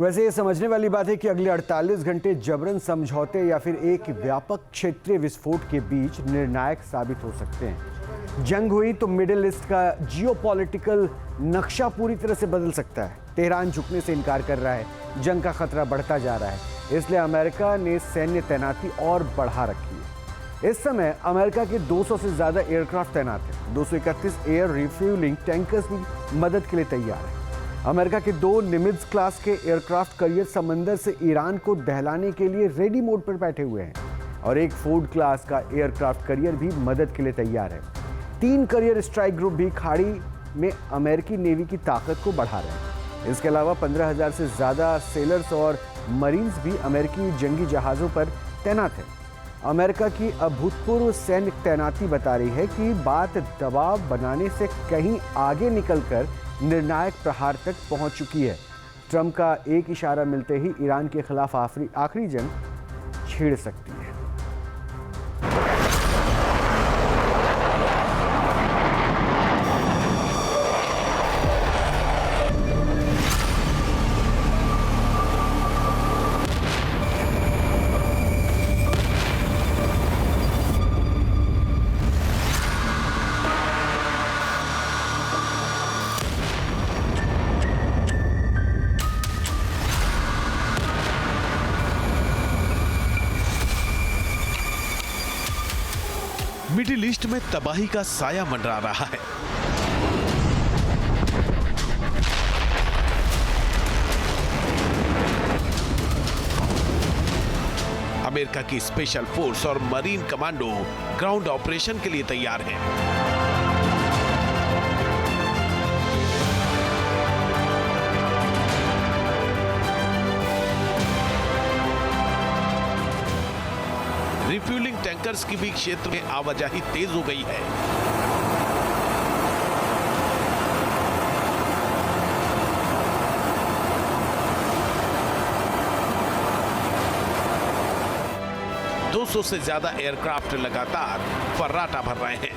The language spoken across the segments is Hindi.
वैसे ये समझने वाली बात है कि अगले 48 घंटे जबरन समझौते या फिर एक व्यापक क्षेत्रीय विस्फोट के बीच निर्णायक साबित हो सकते हैं। जंग हुई तो मिडिल ईस्ट का जियोपॉलिटिकल नक्शा पूरी तरह से बदल सकता है। तेहरान झुकने से इनकार कर रहा है, जंग का खतरा बढ़ता जा रहा है, इसलिए अमेरिका ने सैन्य तैनाती और बढ़ा रखी है। इस समय अमेरिका के 200 से ज्यादा एयरक्राफ्ट तैनात हैं। 231 एयर रिफ्यूलिंग टैंकर्स भी मदद के लिए तैयार हैं। अमेरिका के 2 निमित्ज क्लास के एयरक्राफ्ट करियर समंदर से ईरान को दहलाने के लिए रेडी मोड पर बैठे हुए हैं और एक फोर्ड क्लास का एयरक्राफ्ट करियर भी मदद के लिए तैयार है। 3 करियर स्ट्राइक ग्रुप भी खाड़ी में अमेरिकी नेवी की ताकत को बढ़ा रहे हैं। इसके अलावा 15,000 से ज्यादा सेलर्स और मरीन्स भी अमेरिकी जंगी जहाजों पर तैनात हैं। अमेरिका की अभूतपूर्व सैन्य तैनाती बता रही है कि बात दबाव बनाने से कहीं आगे निकलकर निर्णायक प्रहार तक पहुंच चुकी है। ट्रंप का एक इशारा मिलते ही ईरान के खिलाफ आखिरी जंग छिड़ सकती है। मिडिल ईस्ट में तबाही का साया मंडरा रहा है। अमेरिका की स्पेशल फोर्स और मरीन कमांडो ग्राउंड ऑपरेशन के लिए तैयार हैं। रिफ्यूलिंग टैंकर्स की भी क्षेत्र में आवाजाही तेज हो गई है। दो 200 से ज्यादा एयरक्राफ्ट लगातार फर्राटा भर रहे हैं।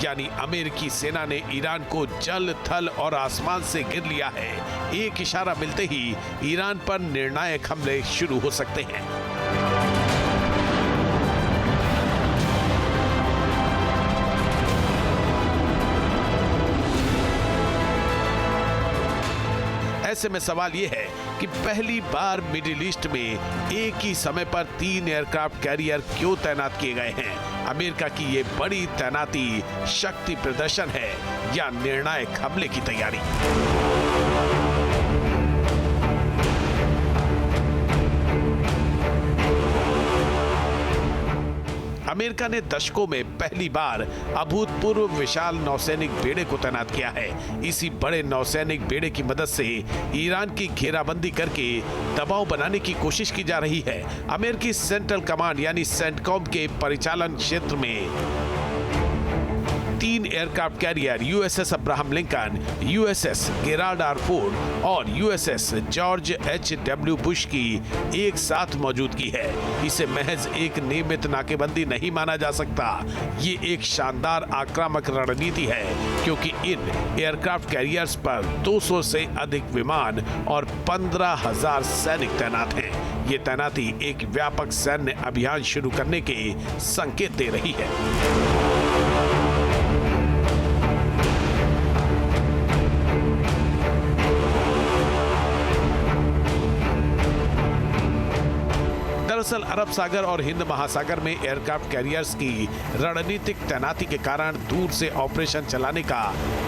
यानी अमेरिकी सेना ने ईरान को जल, थल और आसमान से घेर लिया है। एक इशारा मिलते ही ईरान पर निर्णायक हमले शुरू हो सकते हैं। ऐसे में सवाल यह है कि पहली बार मिडिल ईस्ट में एक ही समय पर 3 एयरक्राफ्ट कैरियर क्यों तैनात किए गए हैं? अमेरिका की ये बड़ी तैनाती शक्ति प्रदर्शन है या निर्णायक हमले की तैयारी? अमेरिका ने दशकों में पहली बार अभूतपूर्व विशाल नौसैनिक बेड़े को तैनात किया है। इसी बड़े नौसैनिक बेड़े की मदद से ईरान की घेराबंदी करके दबाव बनाने की कोशिश की जा रही है। अमेरिकी सेंट्रल कमांड यानी सेंटकॉम के परिचालन क्षेत्र में 3 aircraft carrier USS Abraham Lincoln, USS Gerald R Ford और यूएसएस जॉर्ज एच.डब्ल्यू. बुश की एक साथ मौजूदगी है। इसे महज एक नियमित नाकेबंदी नहीं माना जा सकता। ये एक शानदार आक्रामक रणनीति है, क्योंकि इन एयरक्राफ्ट कैरियर्स पर 200 से अधिक विमान और 15,000 सैनिक तैनात हैं। ये तैनाती एक व्यापक सैन्य अभियान शुरू करने के संकेत दे रही है। दरअसल दरअसल अरब सागर और हिंद महासागर में एयरक्राफ्ट कैरियर्स की रणनीतिक तैनाती के कारण दूर से ऑपरेशन चलाने का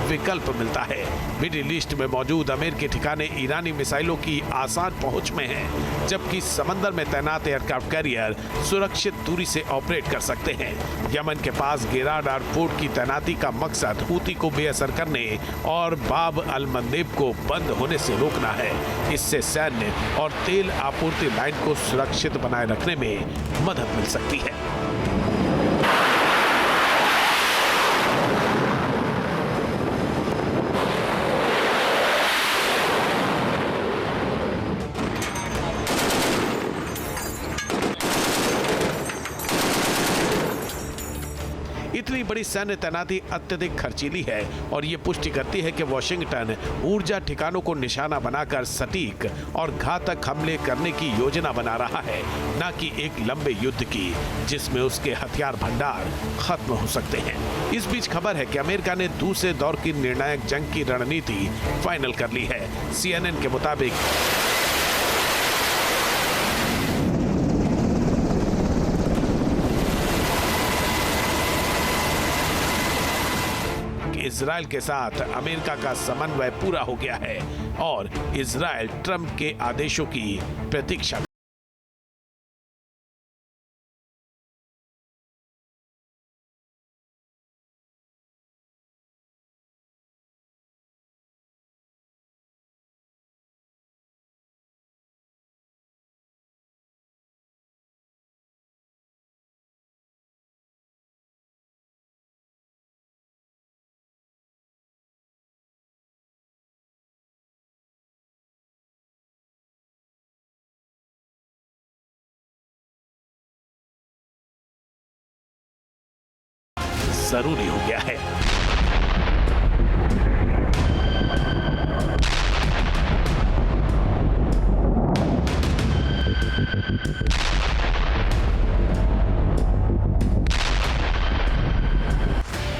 विकल्प मिलता है। मिडिल ईस्ट में मौजूद अमेरिकी ठिकाने ईरानी मिसाइलों की आसान पहुंच में हैं, जबकि समंदर में तैनात एयरक्राफ्ट कैरियर सुरक्षित दूरी से ऑपरेट कर सकते हैं। यमन के पास गेराडार पोर्ट की तैनाती का मकसद हूती को बेअसर करने और बाब अल मंदेब को बंद होने से रोकना है। इससे सैन्य और तेल आपूर्ति लाइन को सुरक्षित बनाए रखने में मदद मिल सकती है। इतनी बड़ी सैन्य तैनाती अत्यधिक खर्चीली है और ये पुष्टि करती है कि वॉशिंगटन ऊर्जा ठिकानों को निशाना बनाकर सटीक और घातक हमले करने की योजना बना रहा है, न कि एक लंबे युद्ध की जिसमें उसके हथियार भंडार खत्म हो सकते हैं। इस बीच खबर है कि अमेरिका ने दूसरे दौर की निर्णायक जंग की रणनीति फाइनल कर ली है। CNN के मुताबिक इजराइल के साथ अमेरिका का समन्वय पूरा हो गया है और इजराइल ट्रंप के आदेशों की प्रतीक्षा जरूरी हो गया है।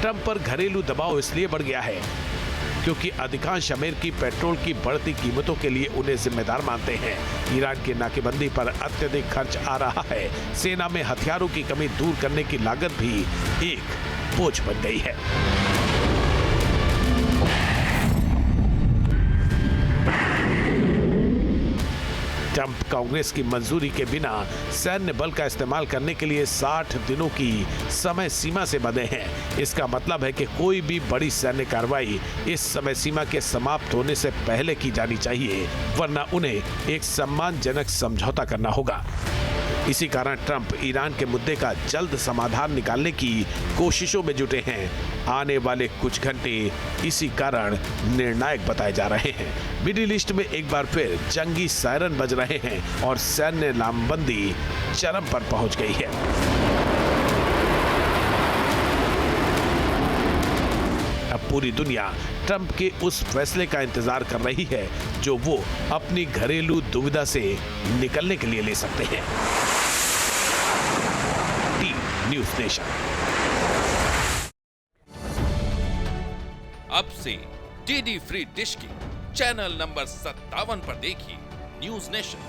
ट्रंप पर घरेलू दबाव इसलिए बढ़ गया है क्योंकि अधिकांश अमेरिकी पेट्रोल की बढ़ती कीमतों के लिए उन्हें जिम्मेदार मानते हैं। ईरान की नाकेबंदी पर अत्यधिक खर्च आ रहा है। सेना में हथियारों की कमी दूर करने की लागत भी एक बोझ बन गई है। ट्रंप कांग्रेस की मंजूरी के बिना सैन्य बल का इस्तेमाल करने के लिए 60 दिनों की समय सीमा से बंधे हैं। इसका मतलब है कि कोई भी बड़ी सैन्य कार्रवाई इस समय सीमा के समाप्त होने से पहले की जानी चाहिए, वरना उन्हें एक सम्मानजनक समझौता करना होगा। इसी कारण ट्रंप ईरान के मुद्दे का जल्द समाधान निकालने की कोशिशों में जुटे हैं। आने वाले कुछ घंटे इसी कारण निर्णायक बताए जा रहे हैं। मिडिल ईस्ट में एक बार फिर जंगी सायरन बज रहे हैं और सैन्य लामबंदी चरम पर पहुंच गई है। अब पूरी दुनिया ट्रंप के उस फैसले का इंतजार कर रही है जो वो अपनी घरेलू दुविधा से निकलने के लिए ले सकते हैं। News nation. अब से डीडी फ्री डिश की चैनल नंबर 57 पर देखिए न्यूज़ नेशन।